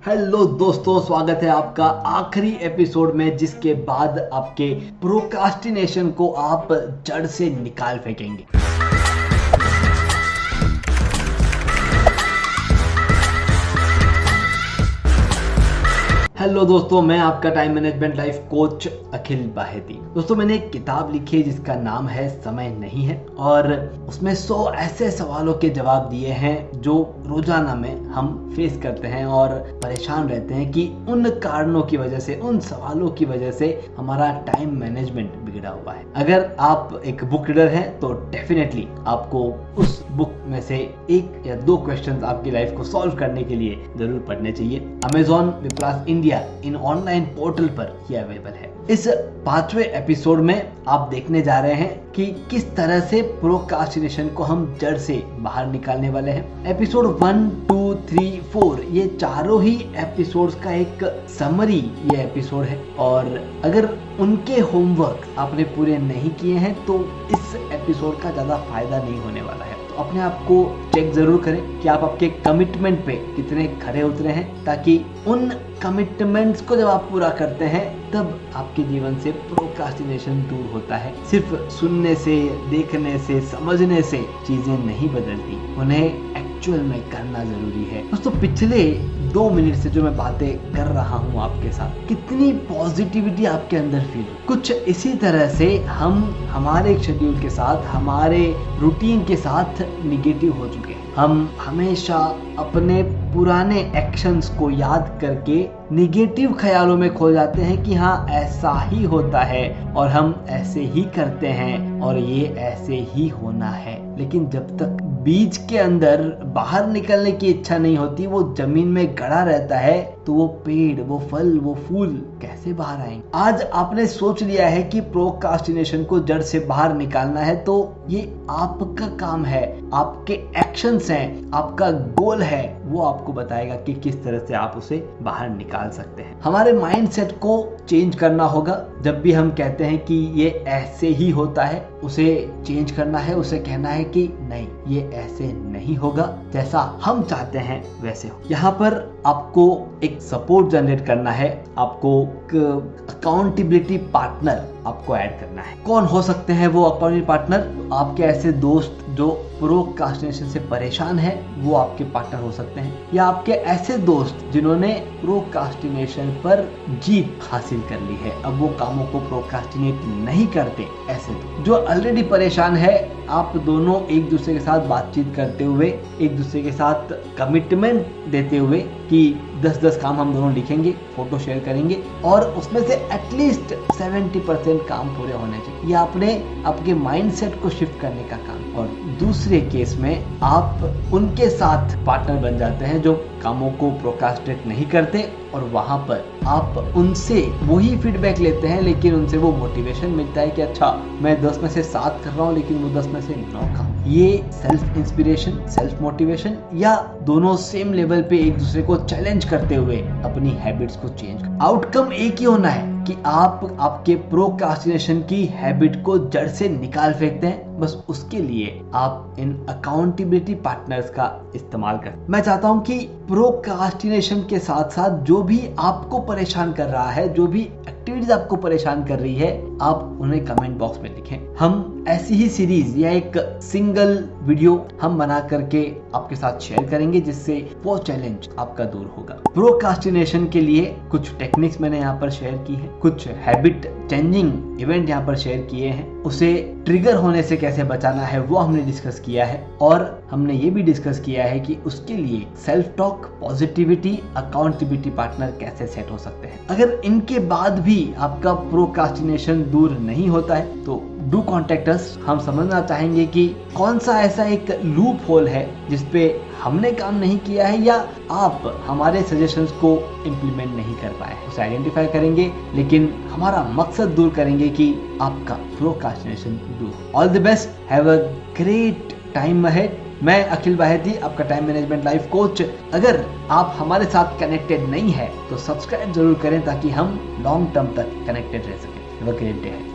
Hello दोस्तों, स्वागत है आपका आखिरी एपिसोड में, जिसके बाद आपके प्रोक्रास्टिनेशन को आप जड़ से निकाल फेंकेंगे। हेलो दोस्तों, मैं आपका टाइम मैनेजमेंट लाइफ कोच अखिल बाहेती। दोस्तों, मैंने एक किताब लिखी है जिसका नाम है समय नहीं है, और उसमें 100 ऐसे सवालों के जवाब दिए हैं जो रोजाना में हम फेस करते हैं और परेशान रहते हैं कि उन कारणों की वजह से, उन सवालों की वजह से हमारा टाइम मैनेजमेंट बिगड़ा हुआ है। अगर आप एक बुक रीडर हैं तो डेफिनेटली आपको उस बुक में से एक या दो क्वेश्चंस आपकी लाइफ को सॉल्व करने के लिए जरूर पढ़ने चाहिए। अमेजॉन विप्लास इंडिया इन ऑनलाइन पोर्टल पर ये अवेलेबल है। इस 5वें एपिसोड में आप देखने जा रहे हैं कि किस तरह से प्रोक्रास्टिनेशन को हम जड़ से बाहर निकालने वाले हैं। एपिसोड 1, 2, 3, 4 ये चारों ही एपिसोड्स का एक समरी ये एपिसोड है, और अगर उनके होमवर्क आपने पूरे नहीं किए हैं तो इस एपिसोड का ज्यादा फायदा नहीं होने वाला है। तो अपने आप को चेक जरूर करें कि आप आपके कमिटमेंट पे कितने खरे उतरे हैं, ताकि उन कमिटमेंट्स को जब आप पूरा करते हैं तब आपके जीवन से प्रोक्रास्टिनेशन दूर होता है। सिर्फ सुनने से, देखने से, समझने से चीजें नहीं बदलती, उन्हें एक्चुअल में करना जरूरी है। दोस्तों, पिछले 2 मिनट से जो मैं बातें कर रहा हूँ आपके साथ, कितनी पॉजिटिविटी आपके अंदर फील हो। कुछ इसी तरह से हम हमारे शेड्यूल के साथ, हमारे रूटीन के साथ निगेटिव हो चुके हैं। हम हमेशा अपने पुराने एक्शंस को याद करके निगेटिव ख्यालों में खो जाते हैं कि हाँ, ऐसा ही होता है और हम ऐसे ही करते हैं और ये ऐसे ही होना है। लेकिन जब तक बीज के अंदर बाहर निकलने की इच्छा नहीं होती, वो जमीन में गड़ा रहता है, तो वो पेड़, वो फल, वो फूल कैसे बाहर आएंगे। आज आपने सोच लिया है कि प्रोक्रास्टिनेशन को जड़ से बाहर निकालना है, तो ये आपका काम है, आपके एक्शंस हैं, आपका गोल है, वो आपको बताएगा कि किस तरह से आप उसे बाहर निकाल सकते हैं। हमारे माइंडसेट को चेंज करना होगा। जब भी हम कहते हैं कि ये ऐसे ही होता है, उसे चेंज करना है, उसे कहना है कि नहीं, ये ऐसे नहीं होगा, जैसा हम चाहते हैं वैसे हो। यहाँ पर आपको एक सपोर्ट जनरेट करना है, आपको अकाउंटेबिलिटी पार्टनर आपको ऐड करना है। कौन हो सकते हैं वो अकाउंटेबिलिटी पार्टनर? आपके ऐसे दोस्त जो प्रोक्रास्टिनेशन से परेशान है, वो आपके पार्टनर हो सकते हैं, या आपके ऐसे दोस्त जिन्होंने प्रोक्रास्टिनेशन पर जीत हासिल कर ली है, अब वो कामों को प्रोक्रास्टिनेट नहीं करते। ऐसे जो ऑलरेडी परेशान है, आप दोनों एक दूसरे के साथ बातचीत करते हुए, एक दूसरे के साथ कमिटमेंट देते हुए कि 10-10 काम हम दोनों लिखेंगे, फोटो शेयर करेंगे, और उसमें से एटलीस्ट 70% काम पूरे होने चाहिए। ये आपके माइंडसेट को शिफ्ट करने का काम। और दूसरे केस में आप उनके साथ पार्टनर बन जाते हैं जो कामों को प्रोक्रास्टिनेट नहीं करते, और वहां पर आप उनसे वही फीडबैक लेते हैं, लेकिन उनसे वो मोटिवेशन मिलता है कि अच्छा, मैं 10 में से 7 कर रहा हूँ, लेकिन वो 10 में से 9 का। ये सेल्फ इंस्पिरेशन, सेल्फ मोटिवेशन, या दोनों सेम लेवल पे एक दूसरे को चैलेंज करते हुए अपनी हैबिट्स को चेंज कर। आउटकम एक ही होना है कि आप आपके प्रोक्रास्टिनेशन की हैबिट को जड़ से निकाल फेंकते हैं। बस उसके लिए आप इन अकाउंटेबिलिटी पार्टनर्स का इस्तेमाल करें। मैं चाहता हूं कि प्रोक्रास्टिनेशन के साथ साथ जो भी आपको परेशान कर रहा है, जो भी एक्टिविटीज आपको परेशान कर रही है, आप उन्हें कमेंट बॉक्स में लिखें। हम ऐसी ही सीरीज या एक सिंगल वीडियो हम बना करके आपके साथ शेयर करेंगे, जिससे वो चैलेंज आपका दूर होगा। प्रोक्रास्टिनेशन के लिए कुछ टेक्निक्स मैंने यहाँ पर शेयर की है, कुछ हैबिट चेंजिंग इवेंट यहाँ पर शेयर किए हैं, उसे ट्रिगर होने से कैसे बचाना है वो हमने डिस्कस किया है, और हमने ये भी डिस्कस किया है कि उसके लिए self talk, positivity, accountability partner कैसे सेट हो सकते हैं। अगर इनके बाद भी आपका प्रोक्रास्टिनेशन दूर नहीं होता है तो डू कॉन्टेक्ट अस। हम समझना चाहेंगे कि कौन सा ऐसा एक लूप होल है जिसपे हमने काम नहीं किया है, या आप हमारे सजेशंस को इम्प्लीमेंट नहीं कर पाए, उसे आइडेंटिफाई करेंगे, लेकिन हमारा मकसद दूर करेंगे कि आपका प्रोक्रास्टिनेशन दूर। All the best, have a great time ahead. मैं अखिल बाहेती, आपका टाइम मैनेजमेंट लाइफ कोच। अगर आप हमारे साथ कनेक्टेड नहीं है तो सब्सक्राइब जरूर करें, ताकि हम लॉन्ग टर्म तक कनेक्टेड रह सकें। Have a great day.